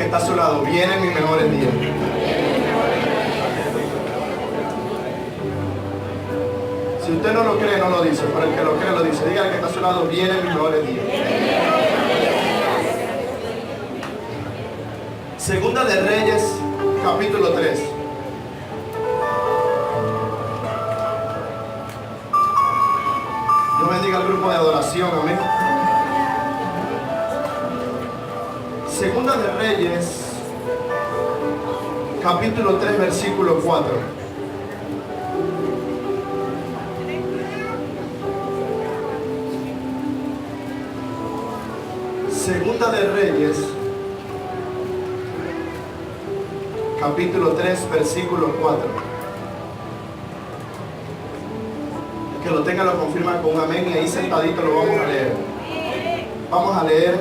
que está a su lado, vienen mis mejores días. Si usted no lo cree, no lo dice, pero el que lo cree lo dice. Diga al que está a su lado, vienen mis mejores días. Segunda de Reyes, capítulo 3. Dios bendiga al grupo de adoración, amén. Segunda de Reyes, capítulo 3, versículo 4. Segunda de Reyes, capítulo 3, versículo 4. El que lo tenga lo confirma con un amén y ahí sentadito lo vamos a leer. Vamos a leer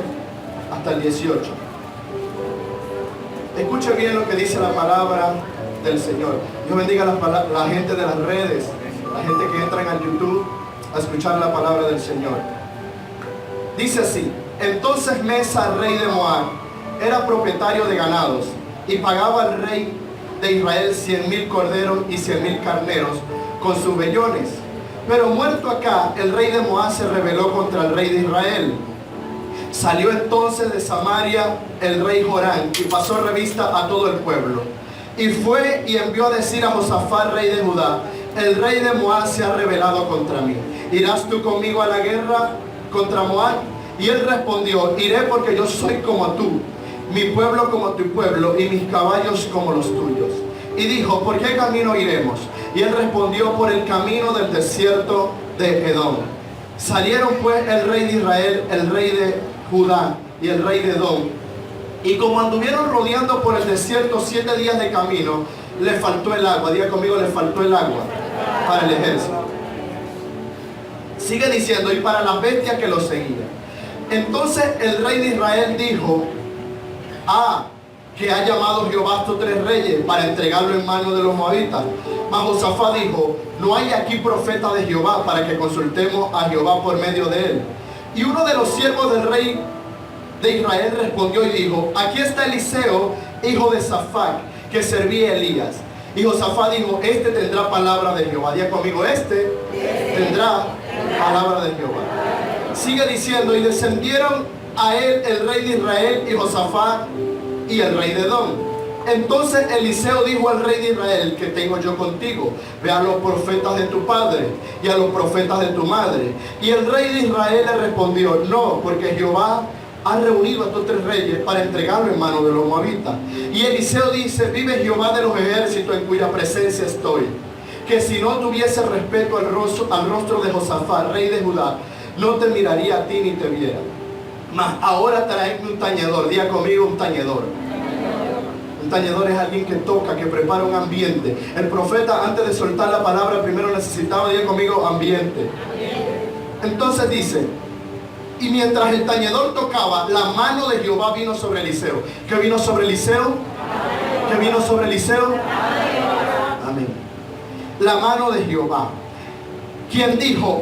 hasta el 18. Escucha bien lo que dice la palabra del Señor. Dios bendiga a la gente de las redes, la gente que entra en YouTube a escuchar la palabra del Señor. Dice así: entonces Mesa, rey de Moab, era propietario de ganados y pagaba al rey de Israel 100,000 corderos y 100,000 carneros con sus vellones. Pero muerto acá, el rey de Moab se rebeló contra el rey de Israel. Salió entonces de Samaria el rey Joram y pasó revista a todo el pueblo. Y fue y envió a decir a Josafat, rey de Judá: el rey de Moab se ha rebelado contra mí. ¿Irás tú conmigo a la guerra contra Moab? Y él respondió: iré, porque yo soy como tú, mi pueblo como tu pueblo y mis caballos como los tuyos. Y dijo: ¿por qué camino iremos? Y él respondió: por el camino del desierto de Edom. Salieron pues el rey de Israel, el rey de Judá y el rey de Edom. Y como anduvieron rodeando por el desierto 7 días de camino, le faltó el agua. Diga conmigo: le faltó el agua para el ejército. Sigue diciendo: y para las bestias que lo seguían. Entonces el rey de Israel dijo: que ha llamado Jehová a estos 3 reyes para entregarlo en manos de los moabitas. Mas Josafat dijo: no hay aquí profeta de Jehová para que consultemos a Jehová por medio de él. Y uno de los siervos del rey de Israel respondió y dijo: aquí está Eliseo, hijo de Safat, que servía a Elías. Y Josafat dijo: este tendrá palabra de Jehová. Diga conmigo: este tendrá palabra de Jehová. Sigue diciendo: y descendieron a él el rey de Israel y Josafat y el rey de Edom. Entonces Eliseo dijo al rey de Israel: ¿qué tengo yo contigo? Ve a los profetas de tu padre y a los profetas de tu madre. Y el rey de Israel le respondió: no, porque Jehová ha reunido a estos 3 reyes para entregarlo en manos de los moabitas. Y Eliseo dice: vive Jehová de los ejércitos, en cuya presencia estoy, que si no tuviese respeto al rostro de Josafat, rey de Judá, no te miraría a ti ni te viera. Mas ahora traedme un tañedor. Diga conmigo: un tañedor. Un tañedor es alguien que toca, que prepara un ambiente. El profeta, antes de soltar la palabra, primero necesitaba, diga conmigo, ambiente. Entonces dice: y mientras el tañedor tocaba, la mano de Jehová vino sobre Eliseo. ¿Qué vino sobre Eliseo? ¿Qué vino sobre Eliseo? Amén. La mano de Jehová, quien dijo,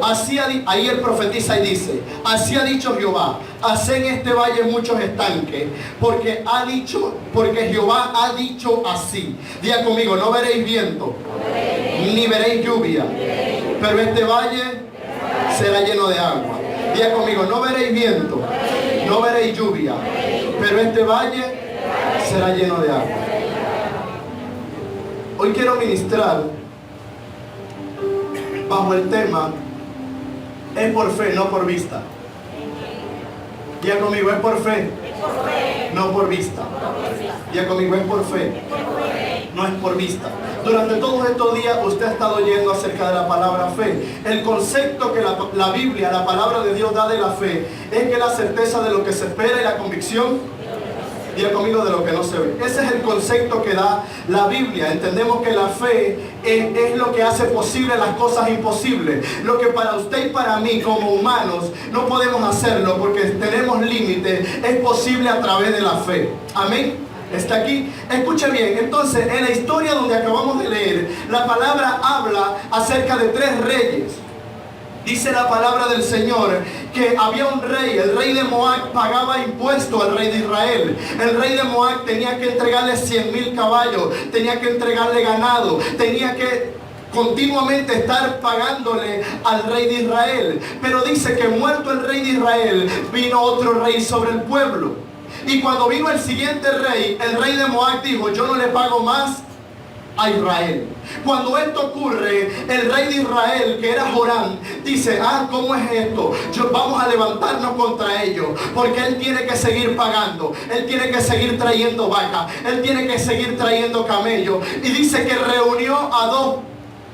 ahí él profetiza y dice: así ha dicho Jehová, haced en este valle muchos estanques, porque Jehová ha dicho así. Diga conmigo: no veréis viento, ni veréis lluvia, pero este valle será lleno de agua. Diga conmigo: no veréis viento, no veréis lluvia, pero este valle será lleno de agua. Hoy quiero ministrar bajo el tema: es por fe, no por vista. Diga conmigo: es por fe, no por vista. Diga conmigo: es por fe, no es por vista. Durante todos estos días usted ha estado oyendo acerca de la palabra fe. El concepto que la Biblia, la palabra de Dios da de la fe, es que la certeza de lo que se espera y la convicción, diga conmigo, de lo que no se ve. Ese es el concepto que da la Biblia. Entendemos que la fe es lo que hace posible las cosas imposibles. Lo que para usted y para mí como humanos no podemos hacerlo porque tenemos límites, es posible a través de la fe. Amén. ¿Está aquí? Escuche bien. Entonces, en la historia donde acabamos de leer, la palabra habla acerca de 3 reyes. Dice la palabra del Señor que había un rey, el rey de Moab pagaba impuestos al rey de Israel. El rey de Moab tenía que entregarle 100,000 caballos, tenía que entregarle ganado, tenía que continuamente estar pagándole al rey de Israel. Pero dice que muerto el rey de Israel, vino otro rey sobre el pueblo. Y cuando vino el siguiente rey, el rey de Moab dijo: yo no le pago más a Israel. Cuando esto ocurre, el rey de Israel, que era Joram, dice: ¿cómo es esto? Vamos a levantarnos contra ellos, porque él tiene que seguir pagando, él tiene que seguir trayendo vacas, él tiene que seguir trayendo camellos. Y dice que reunió a 2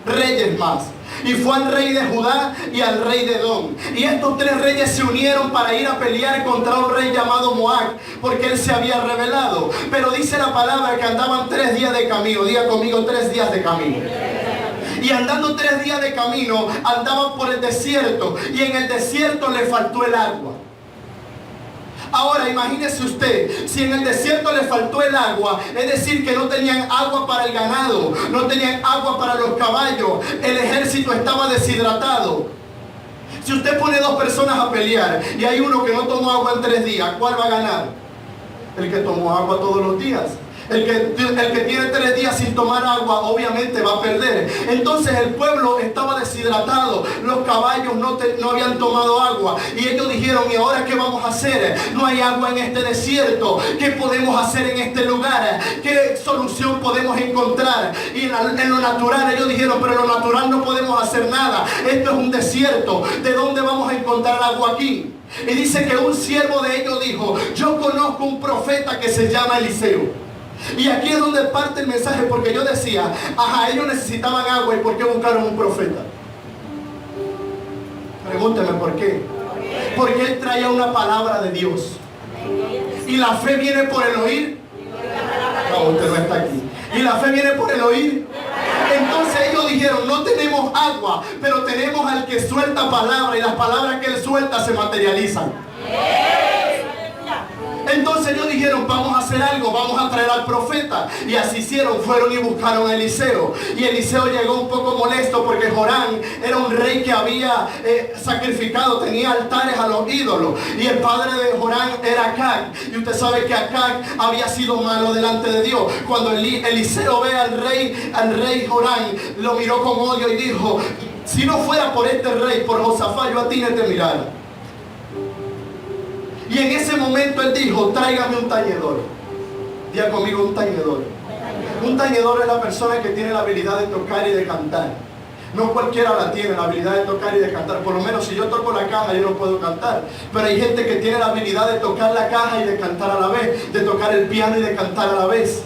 reyes más, y fue al rey de Judá y al rey de Edom. Y estos 3 reyes se unieron para ir a pelear contra un rey llamado Moab, porque él se había rebelado. Pero dice la palabra que andaban 3 días de camino. Diga conmigo: 3 días de camino. Y andando 3 días de camino, andaban por el desierto, y en el desierto le faltó el agua. Ahora imagínese usted, si en el desierto le faltó el agua, es decir que no tenían agua para el ganado, no tenían agua para los caballos, el ejército estaba deshidratado. Si usted pone 2 personas a pelear y hay uno que no tomó agua en 3 días, ¿cuál va a ganar? El que tomó agua todos los días. El que tiene 3 días sin tomar agua obviamente va a perder. Entonces el pueblo estaba deshidratado, los caballos no habían tomado agua, y ellos dijeron: ¿y ahora qué vamos a hacer? No hay agua en este desierto, ¿qué podemos hacer en este lugar? ¿Qué solución podemos encontrar? Y en lo natural ellos dijeron: pero en lo natural no podemos hacer nada, esto es un desierto, ¿de dónde vamos a encontrar agua aquí? Y dice que un siervo de ellos dijo: yo conozco un profeta que se llama Eliseo. Y aquí es donde parte el mensaje, porque yo decía: ellos necesitaban agua, ¿y por qué buscaron un profeta? Pregúnteme por qué. Porque él traía una palabra de Dios. Y la fe viene por el oír. No, usted no está aquí. Y la fe viene por el oír. Entonces ellos dijeron: no tenemos agua, pero tenemos al que suelta palabra, y las palabras que él suelta se materializan. Entonces ellos dijeron: vamos a hacer algo, vamos a traer al profeta. Y así hicieron, fueron y buscaron a Eliseo. Y Eliseo llegó un poco molesto, porque Joram era un rey que había sacrificado, tenía altares a los ídolos. Y el padre de Joram era Acab. Y usted sabe que Acab había sido malo delante de Dios. Cuando Eliseo ve al rey Joram, lo miró con odio y dijo: si no fuera por este rey, por Josafat, yo a ti no te mirara. Y en ese momento él dijo: tráigame un tañedor. Diga conmigo: un tañedor. Un tañedor es la persona que tiene la habilidad de tocar y de cantar. No cualquiera la tiene, la habilidad de tocar y de cantar. Por lo menos si yo toco la caja, yo no puedo cantar. Pero hay gente que tiene la habilidad de tocar la caja y de cantar a la vez, de tocar el piano y de cantar a la vez.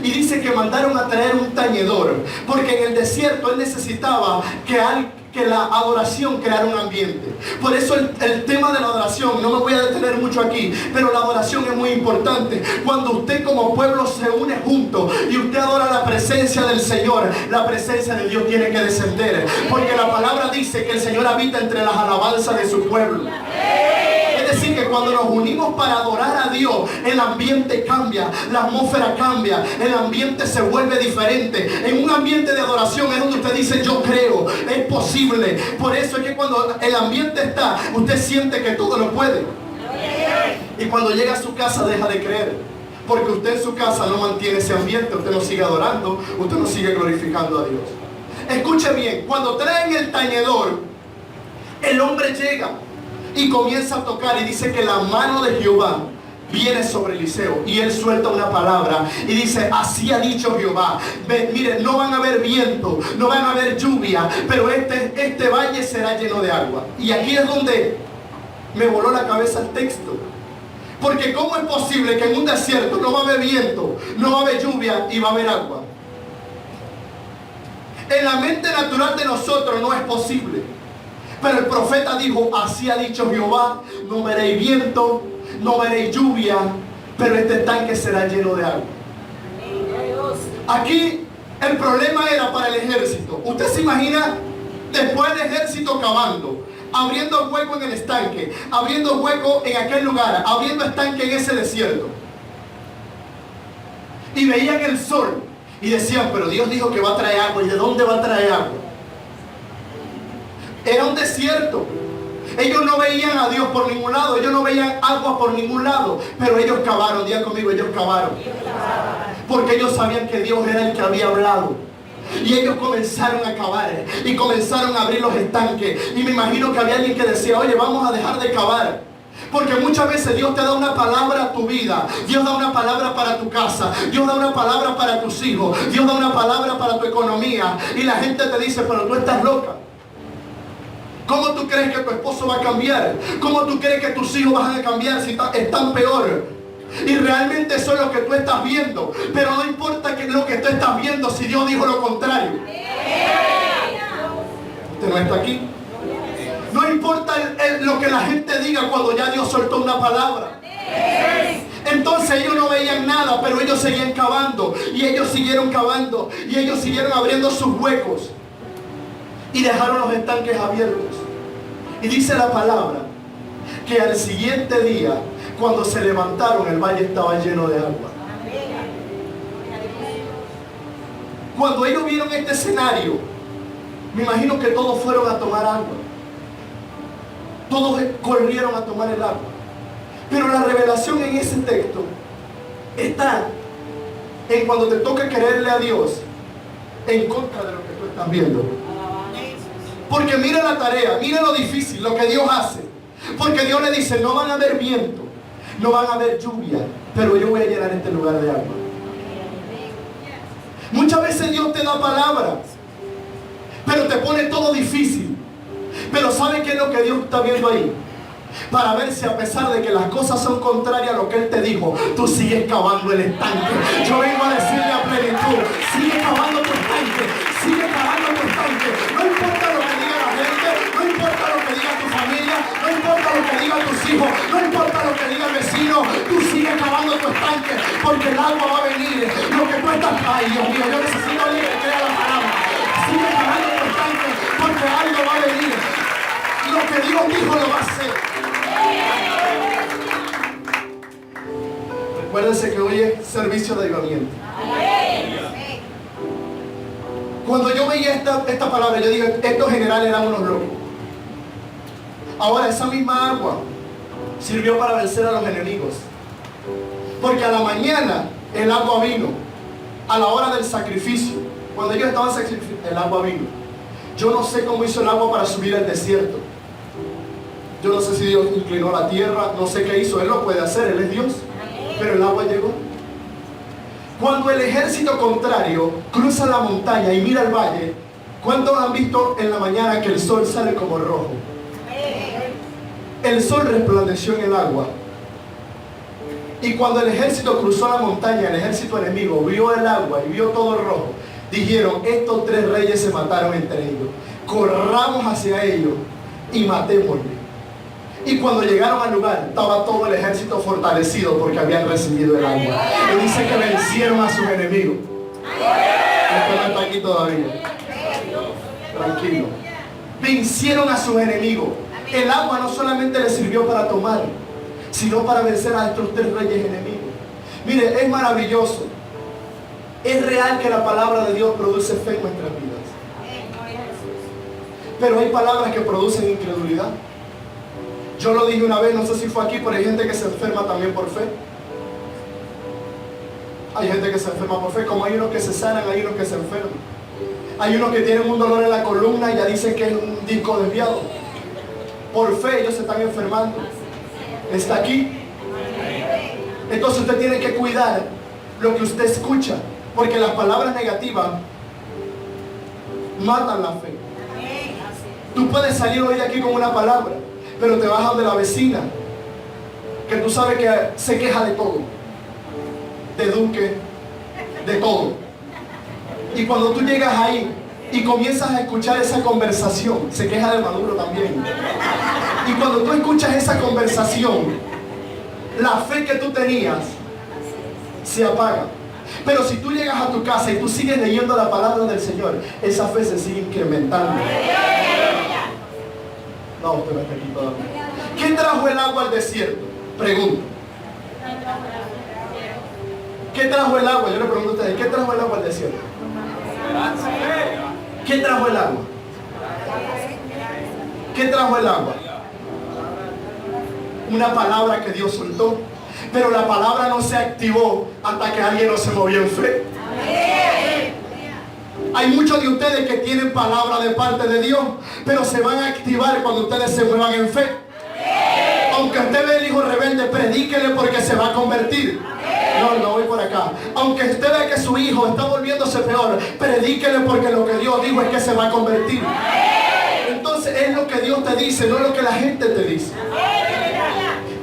Y dice que mandaron a traer un tañedor, porque en el desierto él necesitaba que la adoración creara un ambiente. Por eso el tema de la adoración, no me voy a detener mucho aquí, pero la adoración es muy importante. Cuando usted como pueblo se une juntos y usted adora la presencia del Señor, la presencia de Dios tiene que descender, porque la palabra dice que el Señor habita entre las alabanzas de su pueblo. Es decir, que cuando nos unimos para adorar a Dios, el ambiente cambia, la atmósfera cambia, el ambiente se vuelve diferente. En un ambiente de adoración es donde usted dice: yo creo, es posible. Por eso es que cuando el ambiente está, usted siente que todo lo puede. Y cuando llega a su casa deja de creer, porque usted en su casa no mantiene ese ambiente, usted no sigue adorando, usted no sigue glorificando a Dios. Escuche bien, cuando traen el tañedor, el hombre llega y comienza a tocar, y dice que la mano de Jehová viene sobre Eliseo, y él suelta una palabra y dice: así ha dicho Jehová, miren, no van a haber viento, no van a haber lluvia, pero este valle será lleno de agua. Y aquí es donde me voló la cabeza el texto, porque ¿cómo es posible que en un desierto no va a haber viento, no va a haber lluvia y va a haber agua? En la mente natural de nosotros no es posible. Pero el profeta dijo: así ha dicho Jehová, no veréis viento, no veréis lluvia, pero este estanque será lleno de agua. Aquí el problema era para el ejército. Usted se imagina después del ejército cavando, abriendo hueco en el estanque, abriendo hueco en aquel lugar, abriendo estanque en ese desierto. Y veían el sol y decían: pero Dios dijo que va a traer agua. ¿Y de dónde va a traer agua? Era un desierto. Ellos no veían a Dios por ningún lado, ellos no veían agua por ningún lado, pero ellos cavaron. Digan conmigo, ellos cavaron. Porque ellos sabían que Dios era el que había hablado. Y ellos comenzaron a cavar y comenzaron a abrir los estanques. Y me imagino que había alguien que decía, oye, vamos a dejar de cavar. Porque muchas veces Dios te da una palabra a tu vida. Dios da una palabra para tu casa. Dios da una palabra para tus hijos. Dios da una palabra para tu economía. Y la gente te dice, pero tú estás loca. ¿Cómo tú crees que tu esposo va a cambiar? ¿Cómo tú crees que tus hijos van a cambiar si están peor? Y realmente eso es lo que tú estás viendo. Pero no importa que lo que tú estás viendo si Dios dijo lo contrario. Usted no está aquí. No importa lo que la gente diga cuando ya Dios soltó una palabra. Entonces ellos no veían nada, pero ellos seguían cavando. Y ellos siguieron cavando. Y ellos siguieron abriendo sus huecos. Y dejaron los estanques abiertos. Y dice la palabra que al siguiente día, cuando se levantaron, el valle estaba lleno de agua. Cuando ellos vieron este escenario, me imagino que todos fueron a tomar agua. Todos corrieron a tomar el agua. Pero la revelación en ese texto está en cuando te toca creerle a Dios en contra de lo que tú estás viendo. Porque mira la tarea, mira lo difícil, lo que Dios hace. Porque Dios le dice, no van a haber viento, no van a haber lluvia, pero yo voy a llenar este lugar de agua. Muchas veces Dios te da palabras, pero te pone todo difícil. Pero ¿sabe qué es lo que Dios está viendo ahí? Para ver si a pesar de que las cosas son contrarias a lo que Él te dijo, tú sigues cavando el estanque. Yo vengo a decirle a plenitud, sigue cavando tu estanque, sigue cavando tu estanque. No importa lo que diga la gente, no importa lo que diga tu familia, no importa lo que digan tus hijos, no importa lo que diga el vecino, tú sigues cavando tu estanque, porque el agua va a venir. Lo que tú estás, ay Dios mío, yo necesito a alguien que crea la palabra. Sigue cavando tu estanque, porque algo va a venir. Lo que Dios dijo lo va a hacer. Recuérdense que hoy es servicio de avivamiento. Cuando yo veía esta palabra, yo dije, estos generales eran unos locos. Ahora esa misma agua sirvió para vencer a los enemigos. Porque a la mañana el agua vino. A la hora del sacrificio, cuando ellos estaban sacrificando, el agua vino. Yo no sé cómo hizo el agua para subir al desierto. Yo no sé si Dios inclinó la tierra, no sé qué hizo. Él lo puede hacer, Él es Dios. Pero el agua llegó. Cuando el ejército contrario cruza la montaña y mira el valle, ¿cuántos han visto en la mañana que el sol sale como rojo? El sol resplandeció en el agua. Y cuando el ejército cruzó la montaña, el ejército enemigo vio el agua y vio todo rojo, dijeron, estos tres reyes se mataron entre ellos. Corramos hacia ellos y matémosle. Y cuando llegaron al lugar, estaba todo el ejército fortalecido porque habían recibido el agua. Y dice que vencieron a sus enemigos. Esto no está aquí todavía. Tranquilo. Vencieron a sus enemigos. El agua no solamente les sirvió para tomar, sino para vencer a estos tres reyes enemigos. Mire, es maravilloso. Es real que la palabra de Dios produce fe en nuestras vidas. Pero hay palabras que producen incredulidad. Yo lo dije una vez, no sé si fue aquí, pero hay gente que se enferma también por fe. Hay gente que se enferma por fe, como hay unos que se sanan, hay unos que se enferman. Hay unos que tienen un dolor en la columna y ya dicen que es un disco desviado. Por fe ellos se están enfermando. Está aquí. Entonces usted tiene que cuidar lo que usted escucha, porque las palabras negativas matan la fe. Tú puedes salir hoy de aquí con una palabra, pero te vas a donde la vecina, que tú sabes que se queja de todo, de Duque, de todo. Y cuando tú llegas ahí y comienzas a escuchar esa conversación, se queja de Maduro también. Y cuando tú escuchas esa conversación, la fe que tú tenías se apaga. Pero si tú llegas a tu casa y tú sigues leyendo la palabra del Señor, esa fe se sigue incrementando. No, usted no está aquí todavía. ¿Qué trajo el agua al desierto? Pregunto. ¿Qué trajo el agua? Yo le pregunto a ustedes, ¿qué trajo el agua al desierto? ¿Qué trajo el agua? ¿Qué trajo el agua? una palabra que Dios soltó. Pero la palabra no se activó hasta que alguien no se movió en fe. Hay muchos de ustedes que tienen palabra de parte de Dios, pero se van a activar cuando ustedes se muevan en fe. Aunque usted ve el hijo rebelde, predíquele porque se va a convertir. No voy por acá. Aunque usted ve que su hijo está volviéndose peor, predíquele porque lo que Dios dijo es que se va a convertir. Entonces es lo que Dios te dice, no lo que la gente te dice.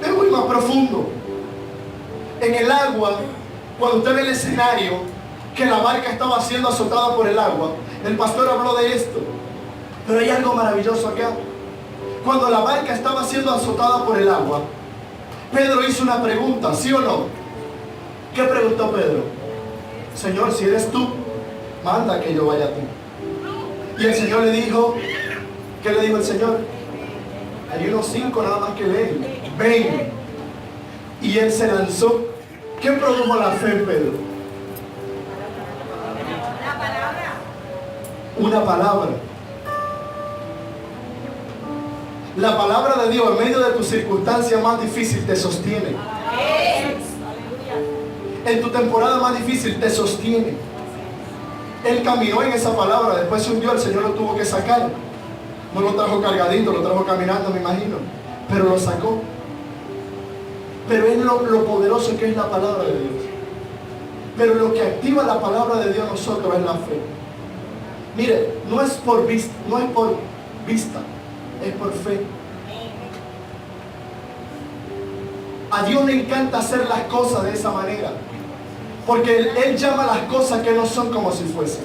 Es muy más profundo. En el agua, cuando usted ve el escenario, que la barca estaba siendo azotada por el agua, el pastor habló de esto. Pero hay algo maravilloso acá. Cuando la barca estaba siendo azotada por el agua, Pedro hizo una pregunta, ¿sí o no? ¿Qué preguntó Pedro? Señor, si eres tú, manda que yo vaya a ti. Y el Señor le dijo, ¿qué le dijo el Señor? Hay unos 5 nada más que leen. Ven. Y él se lanzó. ¿Qué produjo la fe en Pedro? Una palabra. La palabra de Dios en medio de tu circunstancia más difícil te sostiene. En tu temporada más difícil te sostiene. Él caminó en esa palabra, después se hundió, el Señor lo tuvo que sacar. No lo trajo cargadito, lo trajo caminando, me imagino, pero lo sacó. Pero es lo poderoso que es la palabra de Dios. Pero lo que activa la palabra de Dios en nosotros es la fe. Mire, no es por vista, es por fe. A Dios le encanta hacer las cosas de esa manera, porque Él llama las cosas que no son como si fuesen.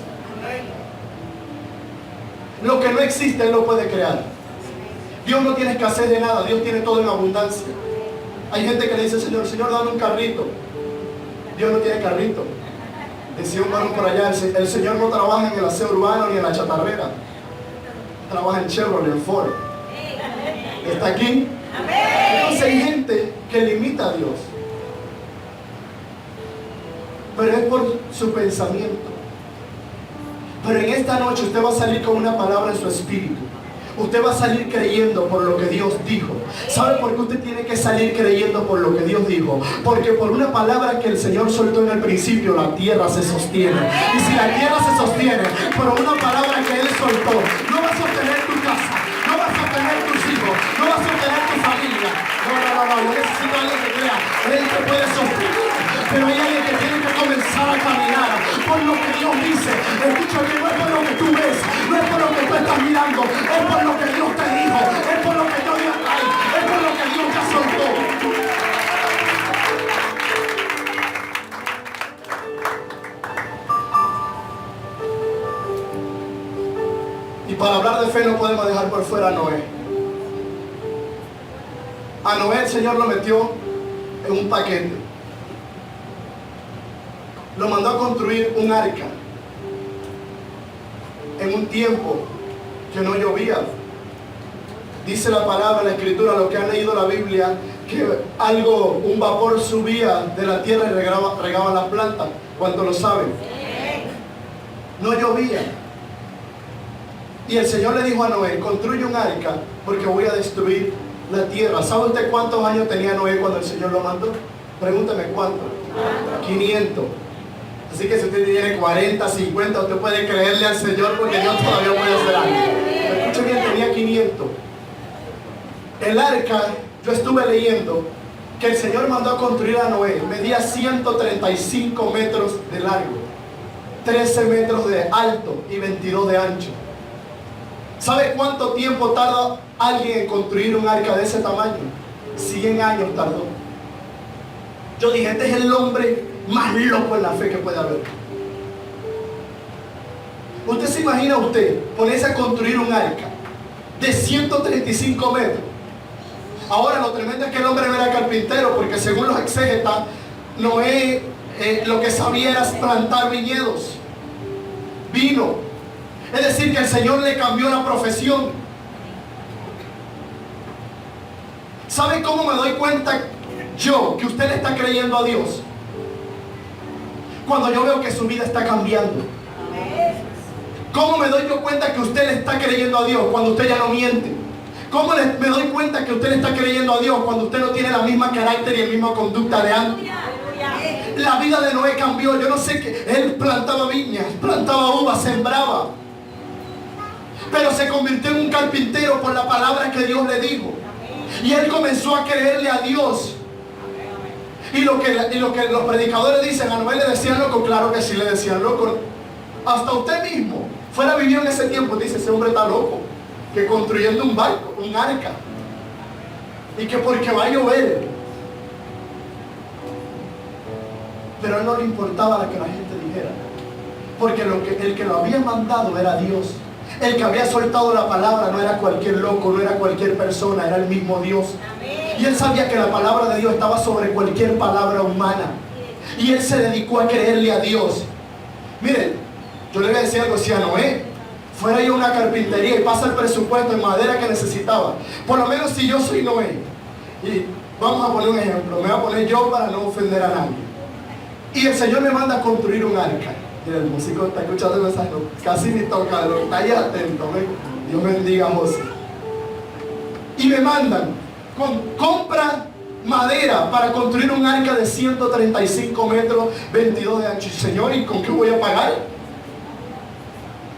Lo que no existe, Él lo puede crear. Dios no tiene escasez de nada, Dios tiene todo en abundancia. Hay gente que le dice, Señor, dame un carrito. Dios no tiene carrito. Decía un varón por allá, el Señor no trabaja en el aseo urbano ni en la chatarrera. Trabaja en Chevrolet, en Ford. ¿Está aquí? Entonces hay gente que limita a Dios. Pero es por su pensamiento. Pero en esta noche usted va a salir con una palabra en su espíritu. Usted va a salir creyendo por lo que Dios dijo. ¿Sabe por qué usted tiene que salir creyendo por lo que Dios dijo? Porque por una palabra que el Señor soltó en el principio, la tierra se sostiene. Y si la tierra se sostiene por una palabra que Él soltó, no va a sostener tu casa, no va a sostener tus hijos, no va a sostener tu familia. No, yo necesito a alguien que crea. Él te puede sostener. Pero hay alguien que tiene que comenzar a caminar por lo que Dios dice. Escúchame, no es por lo que tú ves, no es por lo que tú estás mirando, es por lo que Dios te dijo, es por lo que Dios ya trae, es por lo que Dios ya soltó. Y para hablar de fe no podemos dejar por fuera a Noé. A Noé el Señor lo metió en un paquete. Lo mandó a construir un arca en un tiempo que no llovía. Dice la palabra, la escritura, los que han leído la Biblia, que un vapor subía de la tierra y regaba las plantas. ¿Cuántos lo saben? No llovía. Y el Señor le dijo a Noé, construye un arca porque voy a destruir la tierra. ¿Sabe usted cuántos años tenía Noé cuando el Señor lo mandó? Pregúntame cuánto. 500. Así que si usted tiene 40, 50, usted puede creerle al Señor porque Dios todavía puede hacer algo. Escuchen bien, tenía 500. El arca, yo estuve leyendo que el Señor mandó a construir a Noé. Medía 135 metros de largo, 13 metros de alto y 22 de ancho. ¿Sabe cuánto tiempo tarda alguien en construir un arca de ese tamaño? 100 años tardó. Yo dije, este es el hombre más loco en la fe que puede haber. Usted se imagina ponerse a construir un arca de 135 metros. Ahora lo tremendo es que el hombre no era carpintero, porque según los exégetas, Noé lo que sabía era plantar viñedos, vino. Es decir, que el Señor le cambió la profesión. ¿Sabe cómo me doy cuenta yo que usted le está creyendo a Dios? Cuando yo veo que su vida está cambiando. ¿Cómo me doy yo cuenta que usted le está creyendo a Dios? Cuando usted ya no miente, ¿Cómo me doy cuenta que usted le está creyendo a Dios cuando usted no tiene la misma carácter y la misma conducta de antes? La vida de Noé cambió. Yo no sé qué. Él plantaba viñas, plantaba uvas, sembraba. Pero se convirtió en un carpintero por la palabra que Dios le dijo. Y él comenzó a creerle a Dios. Y lo que los predicadores dicen, a Noé le decían loco. Claro que sí le decían loco. Hasta usted mismo fuera vivió en ese tiempo. Dice, ese hombre está loco, que construyendo un barco, un arca, y que porque va a llover. Pero a él no le importaba lo que la gente dijera, porque el que lo había mandado era Dios. El que había soltado la palabra no era cualquier loco, no era cualquier persona, era el mismo Dios. Y él sabía que la palabra de Dios estaba sobre cualquier palabra humana. Y él se dedicó a creerle a Dios. Miren, yo le voy a decir algo. Si a Noé fuera yo a una carpintería y pasa el presupuesto en madera que necesitaba, por lo menos si yo soy Noé, y vamos a poner un ejemplo, me voy a poner yo para no ofender a nadie, y el Señor me manda a construir un arca. Mira, el músico está escuchando el mensaje, casi ni toca, está ahí atento, Dios bendiga a José. Y me mandan, compra madera para construir un arca de 135 metros, 22 de ancho. Señor, ¿y con qué voy a pagar?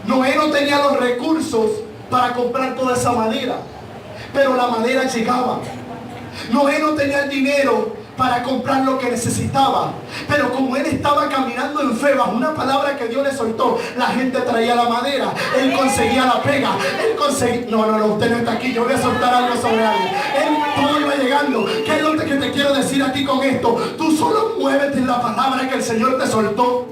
Noé no tenía los recursos para comprar toda esa madera, pero la madera llegaba. Noé no tenía el dinero para comprar lo que necesitaba, pero como él estaba caminando en fe bajo una palabra que Dios le soltó, la gente traía la madera, él conseguía la pega, él conseguía... No, usted no está aquí, yo voy a soltar algo sobre alguien. Todo iba llegando. ¿Qué es lo que te quiero decir aquí con esto? Tú solo muévete en la palabra que el Señor te soltó.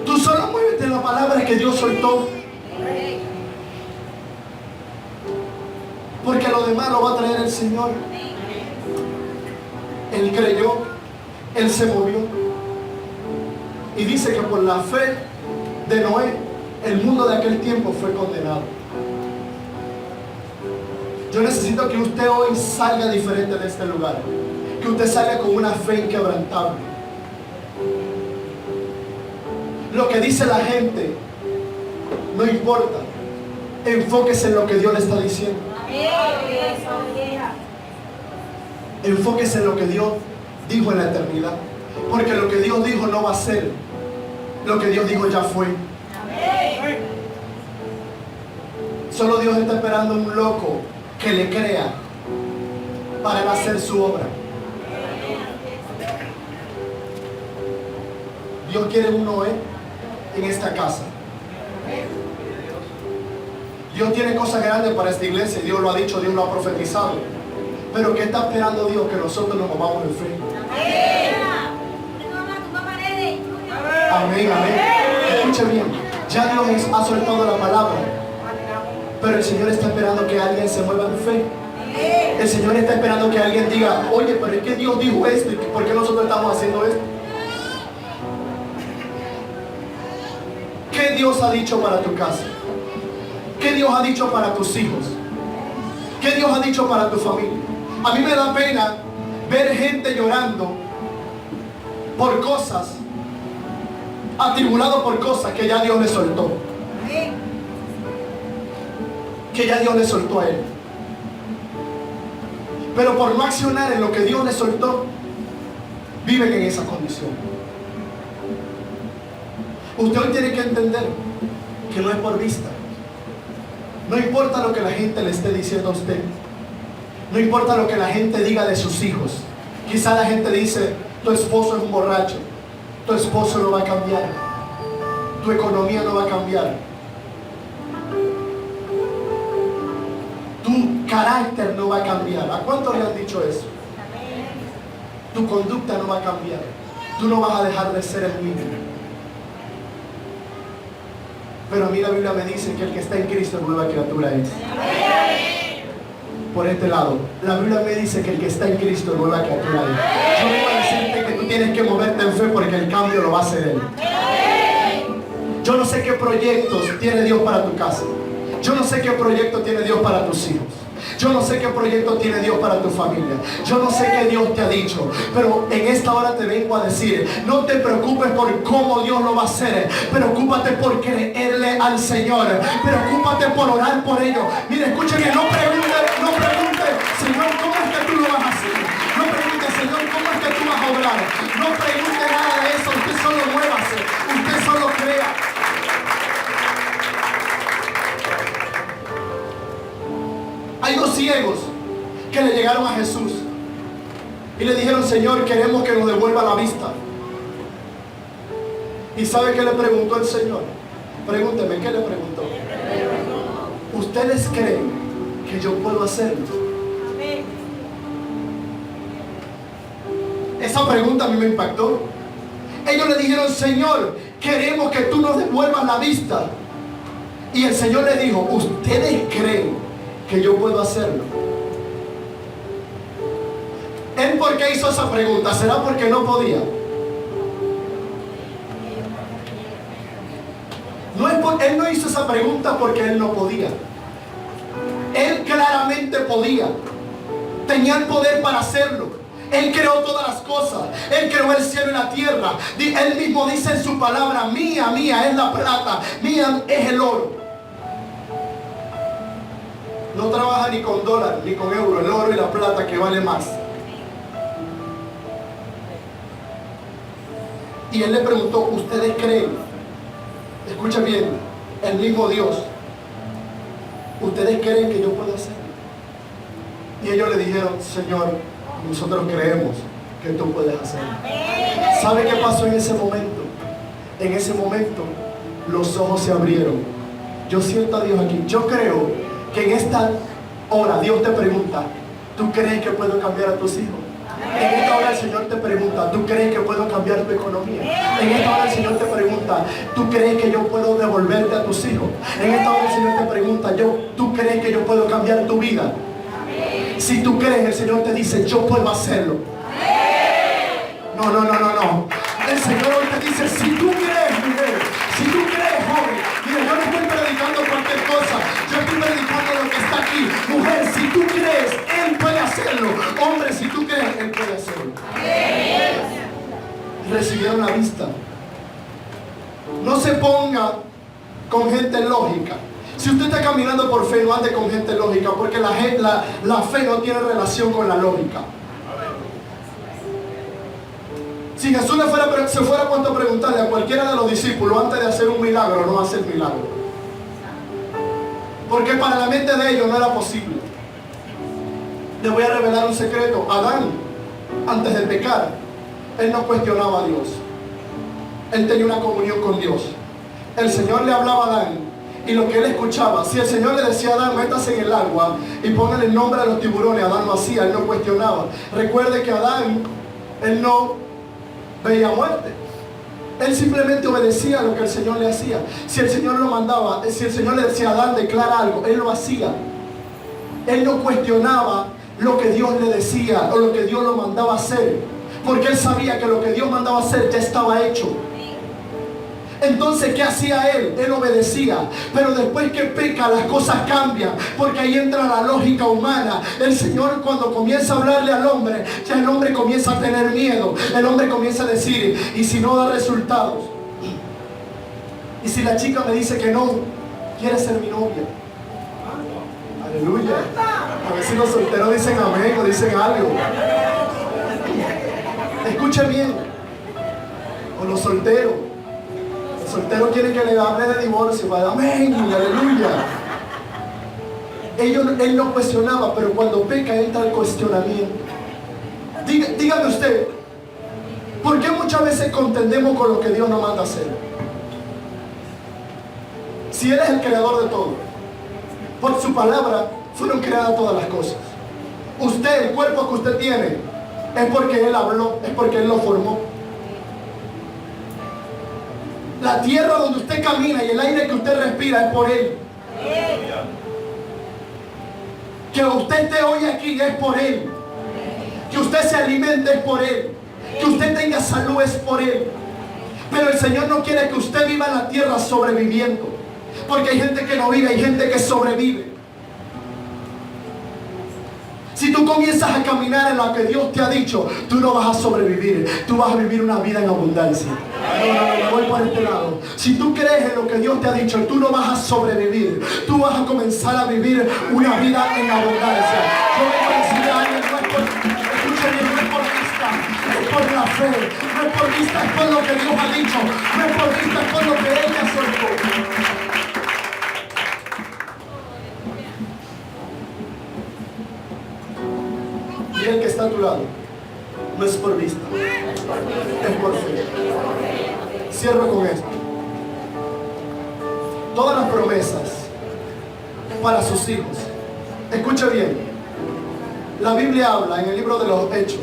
Tú solo muévete en la palabra que Dios soltó, porque lo demás lo va a traer el Señor. Él creyó, él se movió, y dice que por la fe de Noé el mundo de aquel tiempo fue condenado. Yo necesito que usted hoy salga diferente de este lugar, que usted salga con una fe inquebrantable. Lo que dice la gente no importa, enfóquese en lo que Dios le está diciendo. Enfóquese en lo que Dios dijo en la eternidad, porque lo que Dios dijo no va a ser, lo que Dios dijo ya fue. Solo Dios está esperando un loco que le crea para él hacer su obra. Dios quiere un Noé en esta casa. Dios tiene cosas grandes para esta iglesia, Dios lo ha dicho, Dios lo ha profetizado. Pero ¿qué está esperando Dios? Que nosotros nos movamos en fe. Amén, amén. Escuche bien, ya Dios ha soltado la palabra, pero el Señor está esperando que alguien se mueva en fe. El Señor está esperando que alguien diga, oye, pero es que Dios dijo esto, ¿y por qué nosotros estamos haciendo esto? ¿Qué Dios ha dicho para tu casa? ¿Qué Dios ha dicho para tus hijos? ¿Qué Dios ha dicho para tu familia? A mí me da pena ver gente llorando por cosas, atribulado por cosas que ya Dios le soltó. Que ya Dios le soltó a él. Pero por no accionar en lo que Dios le soltó, viven en esa condición. Usted hoy tiene que entender que no es por vista. No importa lo que la gente le esté diciendo a usted. No importa lo que la gente diga de sus hijos. Quizá la gente dice, tu esposo es un borracho, tu esposo no va a cambiar, tu economía no va a cambiar, tu carácter no va a cambiar. ¿A cuántos le han dicho eso? Tu conducta no va a cambiar, tú no vas a dejar de ser el mismo. Pero a mí la Biblia me dice que el que está en Cristo es nueva criatura es. Por este lado, la Biblia me dice que el que está en Cristo es nueva criatura es. Yo vengo a decirte que tú tienes que moverte en fe, porque el cambio lo va a hacer Él. Yo no sé qué proyectos tiene Dios para tu casa. Yo no sé qué proyecto tiene Dios para tus hijos. Yo no sé qué proyecto tiene Dios para tu familia. Yo no sé qué Dios te ha dicho. Pero en esta hora te vengo a decir, no te preocupes por cómo Dios lo va a hacer. Preocúpate por creerle al Señor. Preocúpate por orar por ello. Mire, escúcheme, no pregunte, Señor, ¿cómo es que tú lo vas a hacer? No pregunte, Señor, ¿cómo es que tú vas a obrar? No pregunte nada de eso. Usted solo muévase. Usted solo crea. Hay dos ciegos que le llegaron a Jesús y le dijeron, Señor, queremos que nos devuelva la vista. ¿Y sabe qué le preguntó el Señor? Pregúnteme, ¿qué le preguntó? ¿Ustedes creen que yo puedo hacerlo? Esa pregunta a mí me impactó. Ellos le dijeron, Señor, queremos que tú nos devuelvas la vista. Y el Señor le dijo, ¿ustedes creen que yo puedo hacerlo? ¿Él por qué hizo esa pregunta? ¿Será porque no podía? Él no hizo esa pregunta porque él no podía. Él claramente podía. Tenía el poder para hacerlo. Él creó todas las cosas. Él creó el cielo y la tierra. Él mismo dice en su palabra, mía es la plata, mía es el oro. No trabaja ni con dólar, ni con euro, el oro y la plata que vale más. Y él le preguntó, ¿ustedes creen? Escucha bien, el mismo Dios, ¿ustedes creen que yo puedo hacerlo? Y ellos le dijeron, Señor, nosotros creemos que tú puedes hacerlo. ¿Sabe qué pasó en ese momento? En ese momento los ojos se abrieron. Yo siento a Dios aquí. Yo creo que en esta hora Dios te pregunta, ¿tú crees que puedo cambiar a tus hijos? En esta hora el Señor te pregunta, ¿tú crees que puedo cambiar tu economía? En esta hora el Señor te pregunta, ¿tú crees que yo puedo devolverte a tus hijos? En esta hora el Señor te pregunta, ¿tú crees que yo puedo cambiar tu vida? Si tú crees, el Señor te dice, yo puedo hacerlo. No. El Señor hoy te dice, si tú crees, mujer, si tú crees, joven, mira, yo no estoy predicando cualquier cosa, yo estoy predicando lo que está aquí. Mujer, si tú crees, Él puede hacerlo. Hombre, si tú crees, Él puede hacerlo. Recibieron la vista. No se ponga con gente lógica. Si usted está caminando por fe, no ande con gente lógica, porque la fe no tiene relación con la lógica. Si Jesús se fuera puesto a preguntarle a cualquiera de los discípulos antes de hacer un milagro, no hace el milagro. Porque para la mente de ellos no era posible. Le voy a revelar un secreto. Adán, antes de pecar, él no cuestionaba a Dios. Él tenía una comunión con Dios. El Señor le hablaba a Adán, y lo que él escuchaba, si el Señor le decía a Adán, métase en el agua y póngale el nombre a los tiburones, Adán lo hacía, él no cuestionaba. Recuerde que Adán, él no veía muerte. Él simplemente obedecía a lo que el Señor le hacía. Si el Señor lo mandaba, si el Señor le decía a Adán, declara algo, él lo hacía. Él no cuestionaba lo que Dios le decía o lo que Dios lo mandaba a hacer, porque él sabía que lo que Dios mandaba a hacer ya estaba hecho. Entonces, ¿qué hacía él? Él obedecía. Pero después que peca, las cosas cambian, porque ahí entra la lógica humana. El Señor, cuando comienza a hablarle al hombre, ya el hombre comienza a tener miedo. El hombre comienza a decir, ¿y si no da resultados? ¿Y si la chica me dice que no quiere ser mi novia? Aleluya. A ver si los solteros dicen amén o dicen algo. Escuche bien. O los solteros. Soltero quiere que le hable de divorcio, para amén, aleluya. Él no cuestionaba, pero cuando peca entra el cuestionamiento. Dígame usted, ¿por qué muchas veces contendemos con lo que Dios nos manda a hacer? Si Él es el creador de todo, por su palabra fueron creadas todas las cosas. Usted, el cuerpo que usted tiene, es porque Él habló, es porque Él lo formó. La tierra donde usted camina y el aire que usted respira es por Él. Que usted esté hoy aquí es por Él. Que usted se alimente es por Él. Que usted tenga salud es por Él. Pero el Señor no quiere que usted viva en la tierra sobreviviendo. Porque hay gente que no vive, hay gente que sobrevive. Si tú comienzas a caminar en lo que Dios te ha dicho, tú no vas a sobrevivir, tú vas a vivir una vida en abundancia. No, voy por este lado. Si tú crees en lo que Dios te ha dicho, tú no vas a sobrevivir, tú vas a comenzar a vivir una vida en abundancia. Yo vengo a decirle a alguien, no es por, escuchen bien, no es por vista, es por la fe, no es por vista, es por lo que Dios ha dicho, no es por vista, es por lo que ella soltó. Y el que está a tu lado, no es por vista, es por fe. Cierro con esto. Todas las promesas para sus hijos. Escuche bien. La Biblia habla en el libro de los Hechos.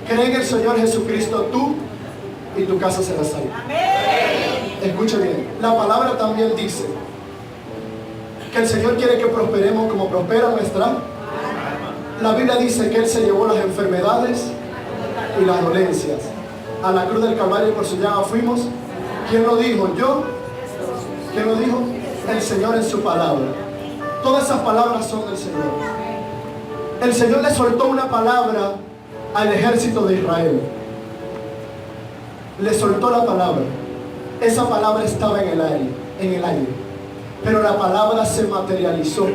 Cree en el Señor Jesucristo, tú y tu casa será salva. Escuche bien. La palabra también dice que el Señor quiere que prosperemos como prospera nuestra. La Biblia dice que Él se llevó las enfermedades y las dolencias. A la cruz del Calvario y por su llaga fuimos. ¿Quién lo dijo? ¿Yo? ¿Quién lo dijo? El Señor en su palabra. Todas esas palabras son del Señor. El Señor le soltó una palabra al ejército de Israel. Le soltó la palabra. Esa palabra estaba en el aire. Pero la palabra se materializó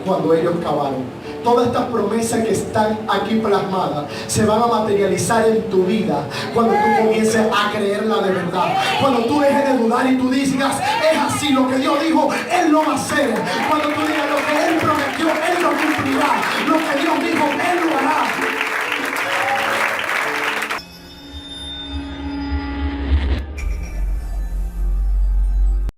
cuando ellos cavaron. Todas estas promesas que están aquí plasmadas se van a materializar en tu vida cuando tú comiences a creerla de verdad. Cuando tú dejes de dudar y tú digas, es así, lo que Dios dijo, Él lo va a hacer. Cuando tú digas lo que Él prometió, Él lo cumplirá. Lo que Dios dijo, Él lo hará.